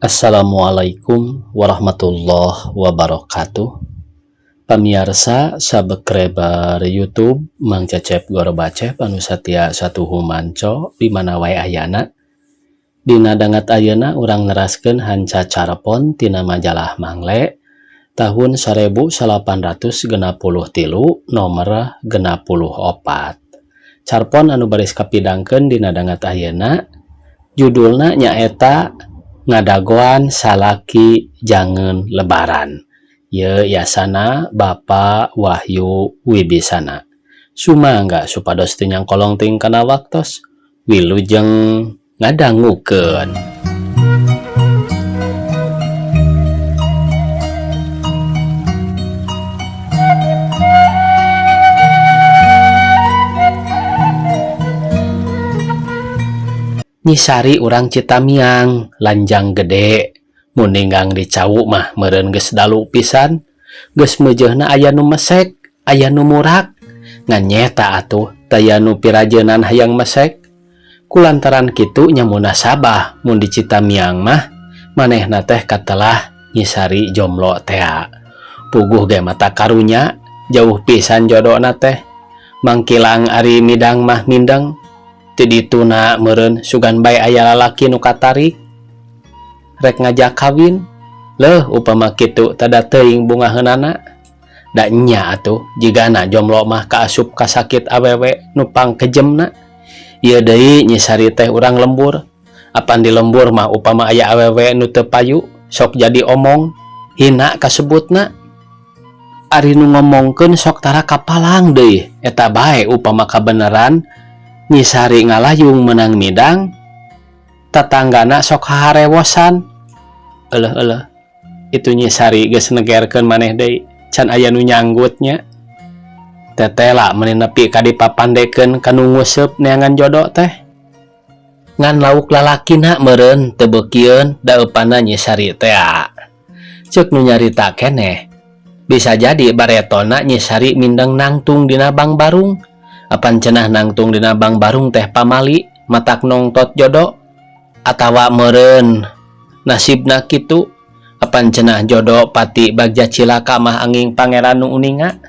Assalamualaikum warahmatullahi wabarakatuh. Pamirsa sabekrebar YouTube Mang Cecep Gorbacep anu satia satuhu manco di mana wae ayana. Dina dangat ayeuna urang neraskeun hanca carpon tina majalah Mangle tahun 1863 nomor 64. Carpon anu baris kapidangkeun dina dangat ayeuna judulna nyaeta ngadagoan salaki jangeun lebaran. Ye yasana Bapak Wahyu Wibisana. Sumangga supados teu nyangkolong teuing kana waktos wilujeng ngadangukeun. Nyisari urang Citamiang lanjang gede muninggang dicau mah meureun geus dalu pisan geus meujeuhna aya nu mesek aya nu murak ngan nyeta atuh taya nu pirajeunan hayang mesek kulantaran kitu nya munasabah mun di Citamiang mah manehna teh katelah nyisari jomblo tea puguh ge mata karunya jauh pisan jodona teh mangkilang ari midang mah mindeng ti dituna meureun sugan bae aya lalaki nu katarik rek ngajak kawin leuh upama kitu tada teuing bungaheunana da nya atuh jigana jomblo mah kaasup kasakit awewe nu pangkejemna ieu deui nyisari teh urang lembur apan di lembur mah upama aya awewe nu teu payu sok jadi omong hina kasebutna ari nu ngomongkeun sok tara kapalang deui eta bae upama kabeneran nyisari ngalayung menang midang tatanggana sok haharewosan eleh itu nyisari geus negerkeun maneh deui can aya nu nyanggutnya tetela meni nepi ka dipapandekeun kanu nguseup neangan jodoh teh ngan lauk lalakina meureun teu beukieun da eupana nyisari teh ceuk nu nyarita keneh bisa jadi baretona nyisari mindeng nangtung dina Bang Barung apan cenah nangtung dina Bang Barung teh pamali matak nongtot jodoh atawa meureun nasibna kitu apan cenah jodoh pati bagja cilaka mah anging pangeran nu uninga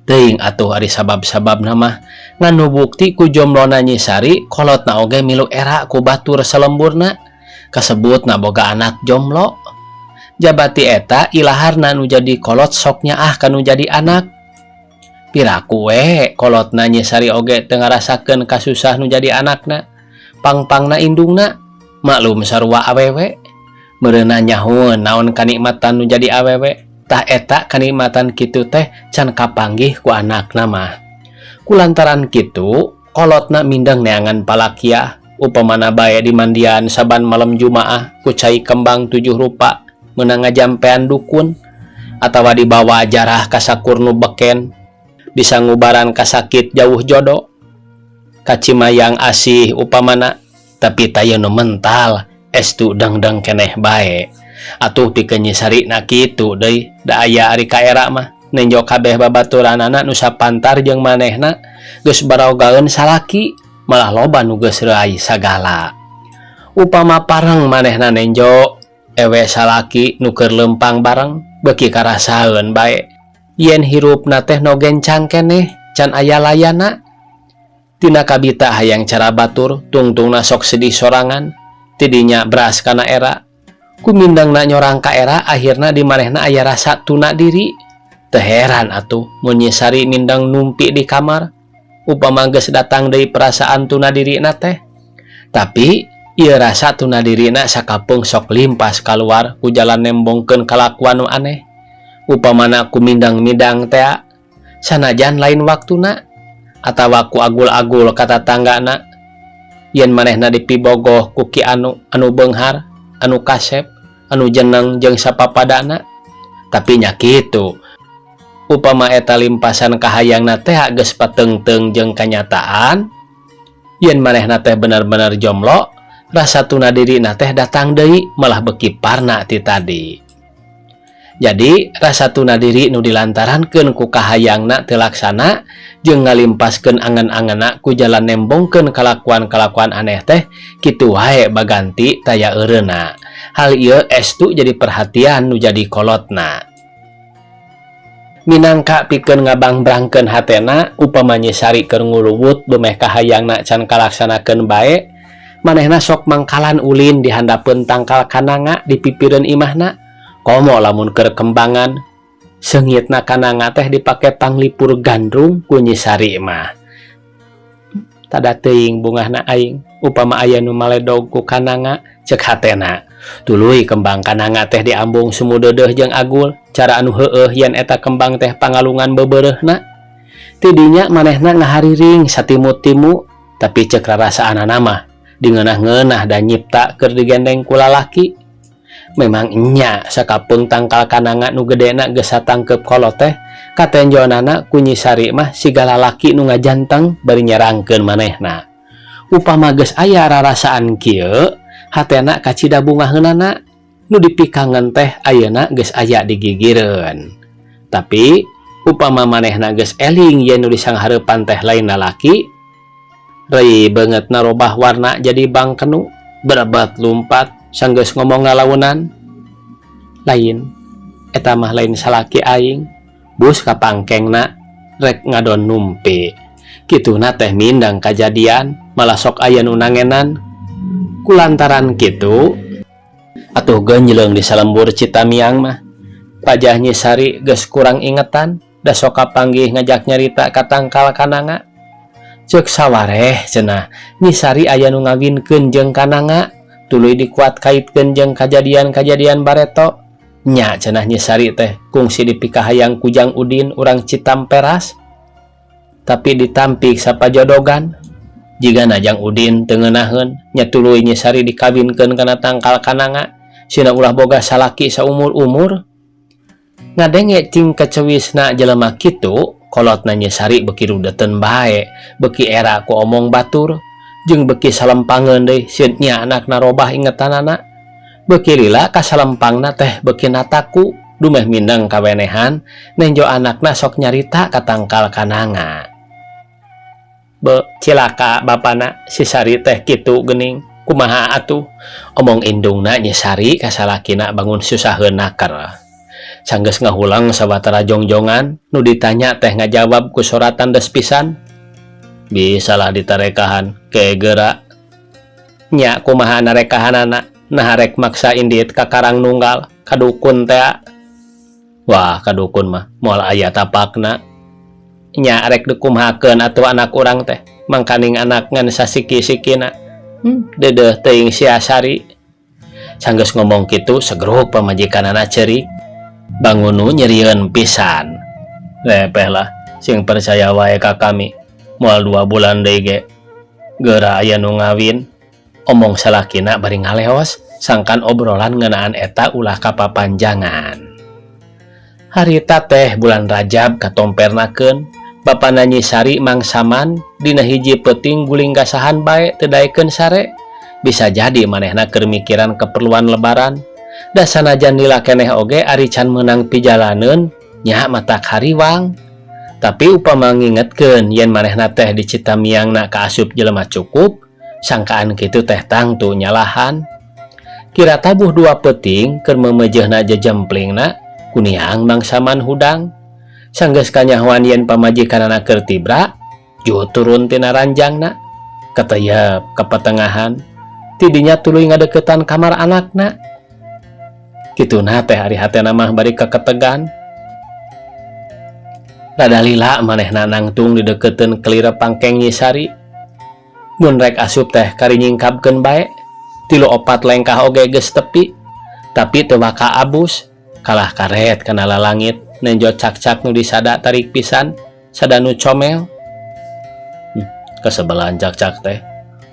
teuing atuh ari sabab-sababna mah ngan nu bukti ku jomblona nyisari kolotna oge milu era ku batur salemburna kasebutna boga anak jomblo jabati eta ilaharna nu jadi kolot sok nyaah kanu jadi anak piraku we kolotna nyisari oge teu ngarasakeun kasusah nu jadi anakna pangpangna indungna maklum sarua awewe meureunna nyahoeun naon kanikmatan nu jadi awewe tah eta kanikmatan kitu teh can kapanggih ku anakna mah kulantaran kitu kolotna mindeng neangan palakiah upamana bae di mandian saban malam Jumaah ku cai kembang 7 rupa meunang ngajampean dukun atawa dibawa jarah ka sakur nu beken disangubaran kasakit jauh jodoh kacimayang asih upamana tapi taya nu mental estu dengdeng keneh bae atuh pikeun nyisarina kitu deui da aya ari kaera mah nenjo kabeh babaturanana nu sapantar jeung manehna geus barogaeun salaki malah loba nu geus reuai sagala upama pareng manehna nenjo ewe salaki nu keur leumpang bareng beuki karasaeun bae yen hirupna teh no gencang keneh can aya layana tina kabita hayang cara batur tungtungna sok sedih sorangan tidinya beras kana era kumindangna nyorang ka era akhirna di manehna aya rasa tuna diri teu heran atuh mun nyisari mindang numpi di kamar upama geus datang deui perasaan tuna dirina teh tapi ieu rasa tuna dirina sakapeung sok limpas kaluar ku jalan nembongkeun kalakuan nu aneh upamana ku mindang-midang teh sanajan lain waktuna atawa ku agul-agul kata tanggana yen manehna dipibogoh ku ki anu beunghar anu kasep anu jeneng jeung sapapadana tapi nya kitu upama eta limpasan kahayangna teh geus pateungteung jeung kanyataan yen manehna teh bener-bener jomblo rasa tuna dirina teh datang deui malah beuki parna ti tadi. Jadi rasa tuna diri nu dilantarankeun ku kahayangna teu laksana jeung ngalimpaskeun angan-anganna ku jalan nembongkeun kalakuan-kalakuan aneh teh kitu wae baganti taya eureuna Hal ieu estu jadi perhatian nu jadi kolotna. Minangka pikeun ngabang-brangkeun hatena upamanya Sari keur nguluwut bemeh kahayangna can kalaksanakeun bae, manehna sok mangkalan ulin di handapeun tangkal kananga di pipireun imahna. Komo lamun keur kembangan seungitna kananga teh dipake panglipur gandrung ku Nyi Sari mah. Tada teuing bungahna aing upama aya nu maledog ku kananga, cek hatena. Tuluy kembang kananga teh diambung sumudeudeuh jeung agul, cara anu heueuh yen eta kembang teh pangalungan bebeureuhna. Tidinya manehna ngahariring satimut-timu, tapi cek rarasaanana mah dingeunah-ngeunah da nyipta keur digendeng ku lalaki. Memang nya sakapeung tangkal kananga nu gedena geus satangkep kolot teh, katenjonana ku Nyi Sari mah siga lalaki nu ngajanteng bari nyerangkeun manehna. Upama geus aya rarasaan kieu, hatena kacida bungaheunana, nu dipikangen teh ayeuna geus aya digigireun. Tapi upama manehna geus eling yen nu disanghareupan teh lain lalaki, rei beungeut narobah warna jadi bangkenu, berebat lumpat sanggeus ngomong ngalawunan. Lain eta mah lain salaki aing, bus kapangkengna rek ngadon numpi. Kituna teh mindang kajadian malah sok aya nu nangenan. Kulantaran kitu atuh geunjleung di salembur Citamiang mah Pajah Nyi Sari geus kurang ingetan da sok kapanggih ngajak nyarita ka tangkal kananga. Ceuk sawareh cenah Nyi Sari aya nu ngawinkeun jeung kananga, tuluy dikuat kaitkeun jeung kajadian-kajadian bareto. Nya cenah Nyi Sari teh kungsi dipikahayang kujang Udin urang Citamperas, tapi ditampik sapajodogan. Jigana Jang Udin teu ngeunaheun nya tuluy Nyi Sari dikawinkeun kana tangkal kananga, sina ulah boga salaki saumur-umur. Ngadenge cing kecewisna jelema kitu, kolotna Nyi Sari beuki rudeteun bae, beuki era ku omong batur, jeung beuki salempangeun deui sieun nya anakna robah ingetanana. Beuki lila ka salempangna teh beuki nataku, dumeh mindeng kawenehan nenjo anakna sok nyarita ka tangkal kananga. Cilaka bapana si Sari teh kitu geuning, kumaha atuh? Omong indungna Nyi Sari ka salakina bangun susaheun naker. Sanggeus ngahulang sawatara jongjongan, nu ditanya teh ngajawab ku soratan des pisan. Bisalah ditarekahan ke geura. Nya kumaha narekahanana? Nah rek maksa indit ka karang nunggal kadukun teh. Wah kadukun mah moal aya tapakna. Nya rek dikumhakeun atuh anak urang teh mangkaning anak ngan sasiki-sikina. Deudeuh teuing sia Sari. Sanggeus ngomong kitu segeruk pamajikanana ceurik. Bangunu nyerieun pisan. Lepeh lah sing percaya wae ka kami. Moal 2 bulan deui ge geura aya nu ngawin. Omong salakina bari ngaleos, sangkan obrolan ngeunaan eta ulah kapapanjangan. Harita teh bulan Rajab katompernakeun, bapana Nyi Sari mangsaman dina hiji peuting guling gasahan bae teu daekeun sare. Bisa jadi manehna keur mikiran keperluan lebaran. Da sanajan lila keneh oge ari can meunang pijalaneun nya matak hariwang. Tapi upama ngingetkeun yen manehna teh di Citamiangna kaasup jelema cukup, sangkaan kitu teh tangtu nyalahan. Kira tabuh 2 peuting keur memejeuna jejemplingna kuniang mangsaman hudang. Sanggeus kanyahoan yen pamajikanana keur tibra, ju turun tina ranjangna, kateuyeub ka patengahan, tidinya tuluy ngadeuketan kamar anakna. Kituna teh ari hatena mah bari kaketegan. Rada lila manehna nangtung dideukeutkeun kelire pangkeng Nyi Sari. Mun rek asup teh kari nyingkapkeun bae, 3-4 lengkah oge geus tepi, tapi teu waka abus, kalah karet kana lalangit nenjo cak-cak nu disada tarik pisan, sada nu comel. Kesebelan cak-cak teh,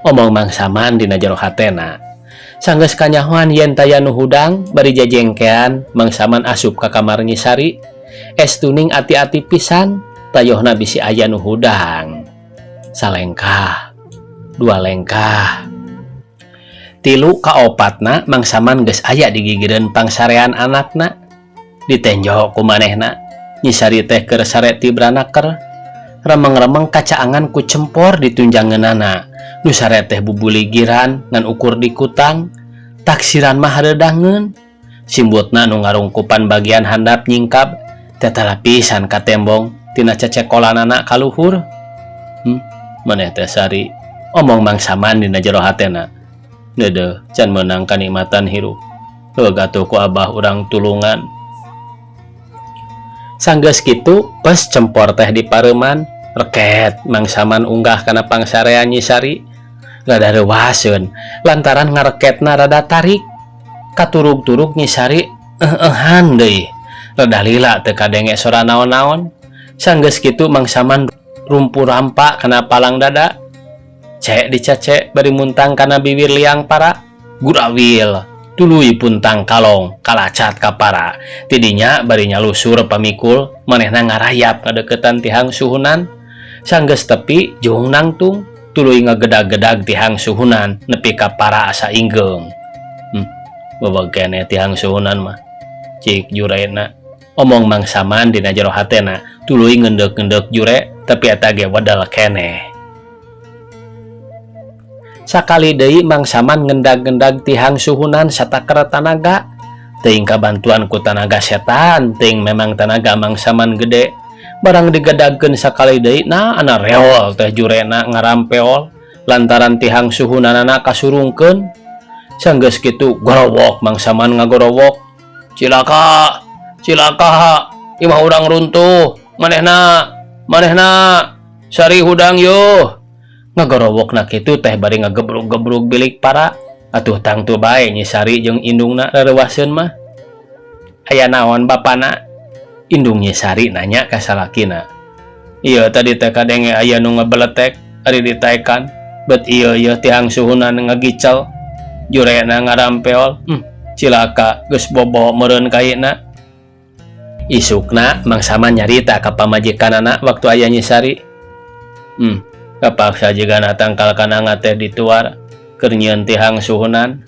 omong mangsaman dina jero hatena. Sanggeus kanyahoan yen taya nu hudang, bari jejengkean mangsaman asup ka kamar Nyi Sari. Estuning ati-ati pisan, tayohna bisi aya nu hudang. Salengkah, 2 lengkah, 3 ka 4na mangsaman geus aya digigireun pangsarean anakna. Ditenjo ku manehna Nyi Sari teh keur sare tibrana keur remeng-remeng kacaangan ku cempor ditunjangeunana nu sare teh bubuligiran ngan ukur di kutang. taksiran mah haredangeun. Simbutna nu ngarungkupan bagian handap nyingkap tetala pisan ka tembong tina cecekolanana ka luhur. Maneh teh sari omong mangsaman dina jero hatena. Deudeuh can meunang kanikmatan hirup. Heug atuh ku abah urang tulungan. Sanggeus kitu pes cempor teh di pareuman, reket mangsaman unggah kana pangsarean Nyi Sari. Rada reuwaseun lantaran ngareketna rada tarik. Katurug-turug Nyi Sari eueuhan deui. Rada lila teu kadenge sora naon-naon. Sanggeus kitu mangsaman rumpu rampa kana palang dada. Cek dicece bari muntang kana bibir liang para. Gurawil tuluy puntang kalong kalacat ka para. Tidinya bari nyalusur pamikul manehna ngarayap ngadeukeutan tihang suhunan. Sanggeus tepi jeung nangtung tuluy ngagedag-gedag tihang suhunan nepi ka para asa inggeung. Bobog keneh tihang suhunan mah cik jurena omong mangsaman dina jero hatena tuluy ngendek-ngendek jure tapi eta ge wedel keneh. Sakali deui mangsaman ngendag-ngendag tihang suhunan satakara tanaga teuing kabantuan ku tanaga setan teuing memang tanaga mangsaman gede barang digedagkeun sakali deui ana reol teh jurena ngarampeol lantaran tihang suhunanana kasurungkeun. Sanggeus kitu gorowok mangsaman ngagorowok, cilaka imah urang runtuh manehna sari hudang yo. Ngagorowokna kitu teh bari ngagebrug-gebrug bilik para. Atuh tangtu bae Nyi Sari jeung indungna rereuwaseun mah. Aya naon bapana? Indung Nyi Sari nanya ka salakina. Ieu tadi teh kadenge aya nu ngabeletek ari ditaekan. Bet ieu tihang suhunan ngagicel. Jurena ngarampeol. Cilaka geus bobo meureun kaina. Isukna mangsama nyarita ka pamajikanana waktu aya Nyi Sari. Kapaksa jigana tangkal kananga teh dituar keur nyieun tihang suhunan.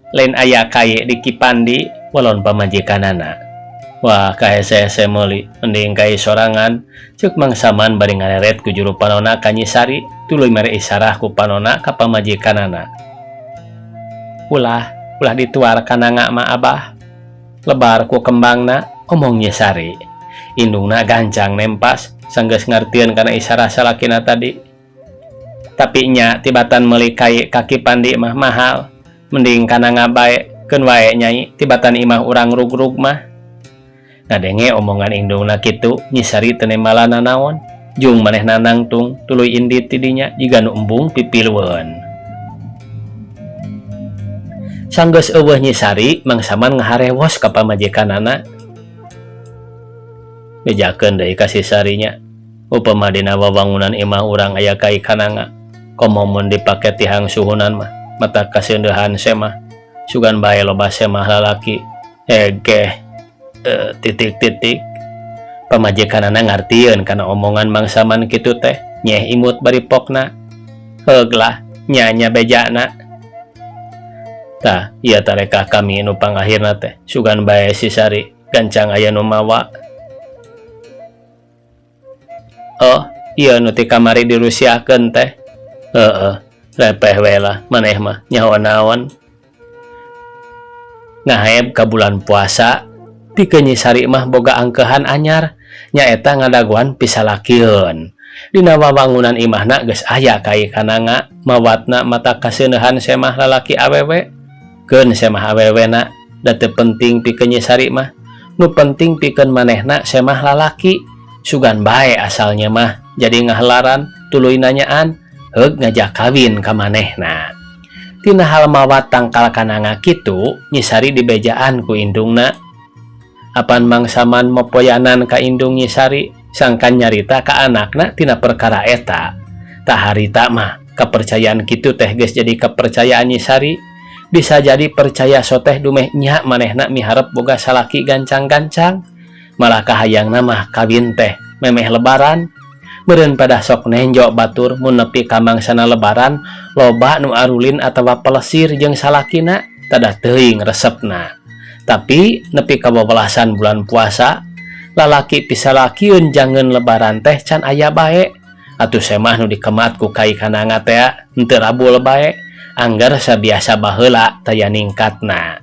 Lain aya kaye di Kipandi walon pamajikanana. Wah kahese-hese meuli mending kai sorangan ceuk mangsaman bari ngareret ku juru panonna ka Nyi Sari tuluy mere isarah ku panonna ka pamajikanana. Ulah dituar kananga mah abah. Lebar ku kembangna omong Nyi Sari. Indungna gancang nempas sanggeus ngartieun kana isarah salakina tadi. Tapi nya tibatan meuli kaye kaki pandi mah mahal. Mending kananga bae keun wae nyai tibatan imah urang rugrug mah. Ngadenge omongan indungna kitu Nyi Sari teu nembalana naon. Jung manehna nangtung tuluy indit tidinya jiga nu embung pipileueun. Sanggeus eueuh Nyi Sari mangsaman ngaharewos ka pamajikanana. Bejakeun deui ka si Sarinya. Upama dina wawangunan imah urang aya kai kananga. Komo mun dipake tihang suhunan mah mata kaseundehan semah. Sugan bae loba semah lalaki. Titik. Pamajikanana ngartieun kana omongan mangsaman kitu teh. Nyeh imut bari pokna. Heuglah nya bejana. Tah ieu tareka kami nu pangakhirna teh. Sugan bae si Sari gancang aya nu mawa. Oh, iya nu ti kamari dirusiakeun teh. Repeh we lah maneh mah nyaho naon. Ngahaeb ka bulan puasa, pikeun Nyi Sari mah boga angkeuhan anyar, nyaeta ngadaguan pisalakieun. Dina wawangunan imahna geus aya kai kananga, mawatna mata kaseuneuhan semah lalaki awewe. Keun semah awewena da teu penting pikeun Nyi Sari mah. Nu penting pikeun manehna semah lalaki. Sugan bae asalnya mah jadi ngahelaran tuluy nanyaan heug ngajak kawin ka manehna. Tina hal mawat tangkal kananga kitu Nyi Sari dibejaan ku indungna. Apan mangsaman mopoyanan ka indung Nyi Sari sangkan nyarita ka anakna tina perkara eta. Tah harita mah kepercayaan kitu teh geus jadi kepercayaan Nyi Sari. Bisa jadi percaya soteh dumeh nya manehna miharep boga salaki gancang-gancang. Malah kahayangna mah kawin teh memeh lebaran. Meureun pada sok nenjo batur mun nepi ka mangsana lebaran loba nu arulin atawa pelesir jeung salakina tadah teuing resepna. Tapi nepi ka babalasan bulan puasa lalaki pisalakieun jangeun lebaran teh can aya bae. Atuh semah nu dikemat ku kai kananga teh henteu rabul bae. anggar sabiasa baheula taya ningkatna.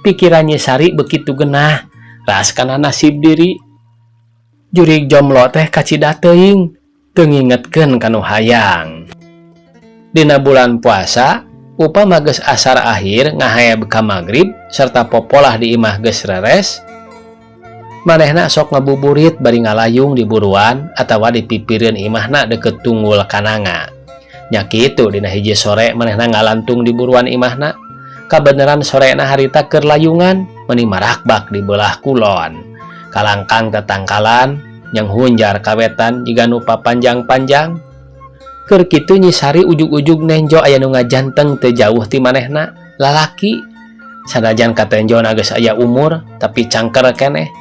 Pikirannya Sari begitu genah, ras kana nasib diri. Jurig jomlo teh kacida teuing, teu ngingetkeun kanu hayang. Dina bulan puasa, upama geus asar akhir ngahayab ka magrib serta popolah di imah geus reres, manehna sok ngabuburit bari ngalayung di buruan atawa dipipireun imahna deket tunggul kananga. Nya kitu dina hiji sore manehna ngalantung di buruan imahna. Kabeneran sorena harita keur layungan meuni marakbak di belah kulon. Kalangkang tetangkalan yang hunjar kawetan jiga nu papanjang-panjang. Keur kitu Nyi Sari ujug-ujug nenjo aya nu ngajanteng teu jauh ti manehna, lalaki. Sanajan katenjona geus aya umur tapi cangker keneh.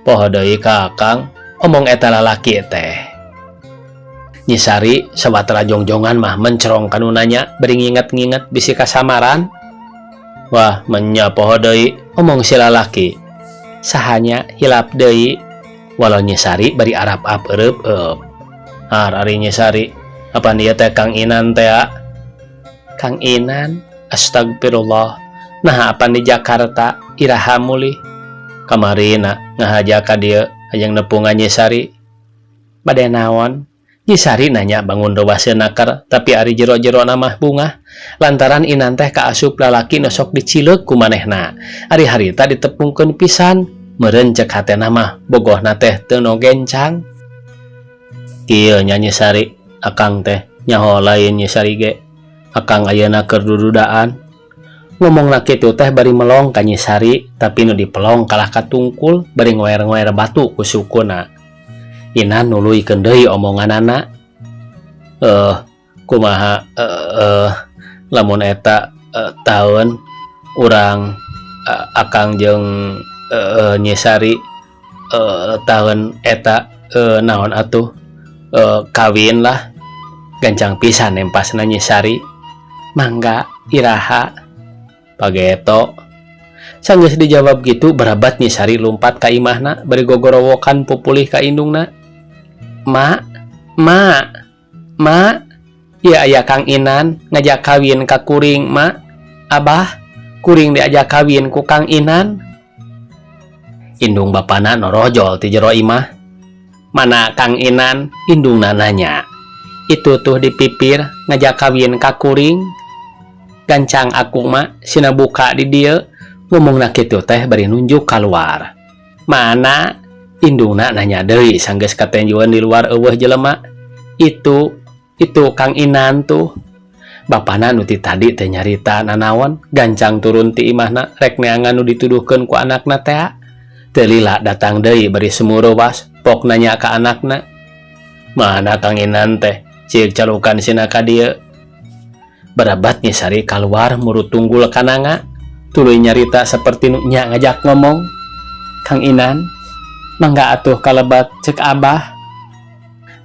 Poho deui Kakang, omong eta lalaki teh. Nyi Sari sawatara jongjongan mah mencerong kanu nanya beri nginget-nginget bisi kasamaran. Wah, menya poho deui, omong si lalaki. Sahanya hilap deui, walau Nyi Sari bari arap-ap eueup-eup. Ari Nyi Sari, apa dia teh Kang Inan teh? Kang Inan, astagfirullah. Nah, apa di Jakarta iraha mulih. Kamarina ngahaja ka dieu hayang nepungan Nyi Sari. Bade naon? Nyi Sari nanya bangun dowaseun nakar, tapi ari jero-jero namah bunga. Lantaran Inan teh kaasup lalaki nu sok dicileuk ku manehna. Ari harita ditepungkeun pisan, meureun cek hatena mah bogohna teh teu no gencang. Kieu nya Nyi Sari, akang teh nyaho lain Nyi Sari ge. Akang ayeuna keur dududaan. Ngomongna kitu teh bari melong ka Nyi Sari, tapi nu dipelong kalah katungkul bari ngoer-ngoer batu ku sukuna. Inan nuluykeun deui omonganana. Kumaha lamun eta taun urang akang jeung Nyi Sari taun eta naon atuh kawin lah. Gancang pisan empasna Nyi Sari. Mangga iraha pageto. Sanggeus dijawab gitu berabat Nyi Sari lumpat ka imahna bari gogorowokan pupulih ka indungna. Ma, ya aya Kang Inan ngajak kawin ka kuring, Ma. Abah, kuring diajak kawin ku Kang Inan. Indung bapana norojol ti jero imah. Mana Kang Inan? Indungna nanya. Itu tuh dipipir ngajak kawin ka kuring. Gancang aku mah sina buka di dieu. Ngomongna kitu teh bari nunjuk keluar. Mana? Indungna nanya deui sanggeus katenjuan di luar eueuh jelema. Itu Kang Inan tuh. Bapana nu ti tadi teh nyarita nanaon, gancang turun ti imahna rek neangan nu dituduhkeun ku anakna teh. Teu lila datang deui bari semureuwas, pok nanya ka anakna. Mana Kang Inan teh? Cik calukan sina ka dieu. Berabat Nyi Sari kaluar murut tunggul kananga, tuluy nyarita seperti nu nya ngajak ngomong. Kang Inan, mangga atuh kalebat cek Abah.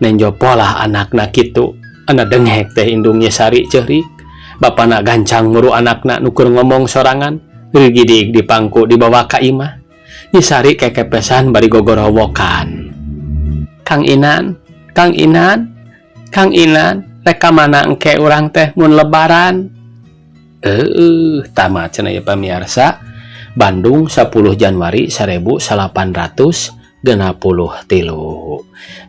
Nenjo pola anakna kitu, ana dengek teh indung Nyi Sari ceurik. Bapana gancang muru anakna nu keur ngomong sorangan, rigidig dipangku dibawa ka imah. Nyi Sari kekepesan bari gogorowokan. Kang Inan, rek ka mana engke urang teh mun lebaran? Tamat cenah ieu pamirsa. Bandung 10 Januari 1863.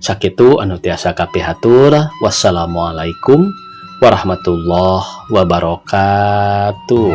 Sakitu anu tiasa kapihatur. Wassalamualaikum warahmatullahi wabarakatuh.